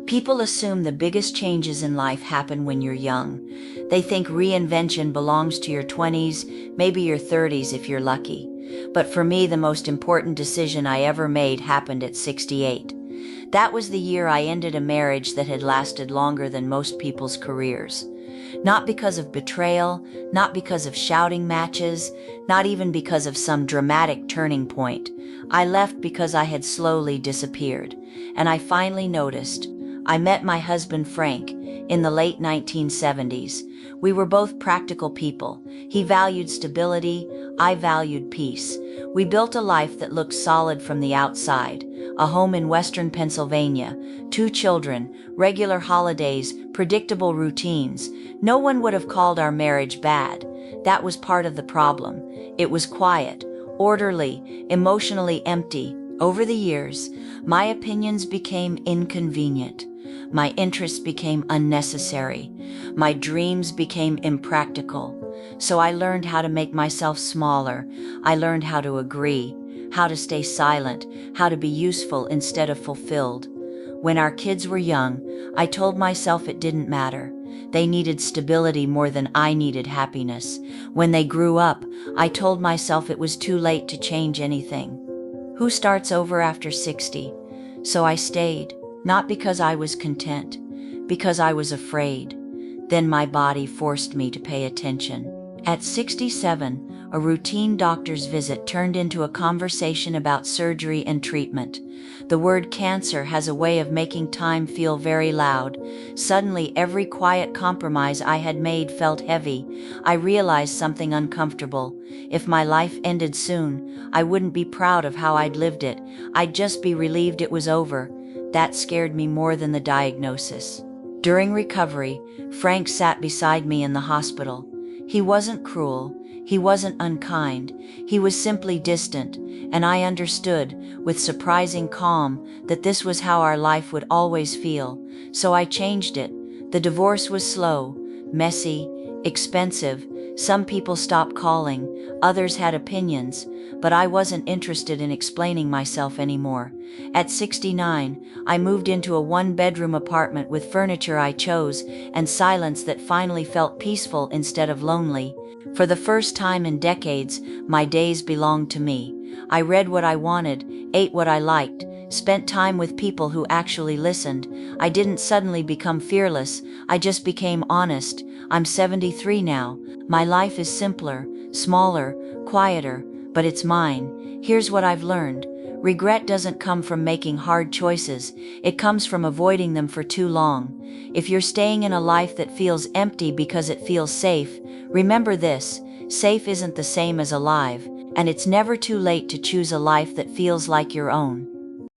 People assume the biggest changes in life happen when you're young. They think reinvention belongs to your 20s, maybe your 30s if you're lucky. But for me, the most important decision I ever made happened at 68. That was the year I ended a marriage that had lasted longer than most people's careers. Not because of betrayal, not because of shouting matches, not even because of some dramatic turning point. I left because I had slowly disappeared, and I finally noticed. I met my husband Frank in the late 1970s. We were both practical people. He valued stability, I valued peace. We built a life that looked solid from the outside, a home in western Pennsylvania, 2 children, regular holidays, predictable routines. No one would have called our marriage bad. That was part of the problem. It was quiet, orderly, emotionally empty. Over the years, my opinions became inconvenient. My interests became unnecessary. My dreams became impractical. So I learned how to make myself smaller. I learned how to agree, how to stay silent, how to be useful instead of fulfilled. When our kids were young, I told myself it didn't matter. They needed stability more than I needed happiness. When they grew up, I told myself it was too late to change anything. Who starts over after 60? So I stayed, not because I was content, because I was afraid. Then my body forced me to pay attention. At 67, a routine doctor's visit turned into a conversation about surgery and treatment. The word cancer has a way of making time feel very loud. Suddenly, every quiet compromise I had made felt heavy. I realized something uncomfortable. If my life ended soon, I wouldn't be proud of how I'd lived it. I'd just be relieved it was over. That scared me more than the diagnosis. During recovery, Frank sat beside me in the hospital. He wasn't cruel, he wasn't unkind, he was simply distant, and I understood, with surprising calm, that this was how our life would always feel. So I changed it. The divorce was slow, messy, expensive. Some people stopped calling, others had opinions, but I wasn't interested in explaining myself anymore. At 69, I moved into a 1-bedroom apartment with furniture I chose and silence that finally felt peaceful instead of lonely. For the first time in decades, my days belonged to me. I read what I wanted, ate what I liked, spent time with people who actually listened. I didn't suddenly become fearless, I just became honest. I'm 73 now. My life is simpler, smaller, quieter, but it's mine. Here's what I've learned. Regret doesn't come from making hard choices, it comes from avoiding them for too long. If you're staying in a life that feels empty because it feels safe, remember this: safe isn't the same as alive, and it's never too late to choose a life that feels like your own.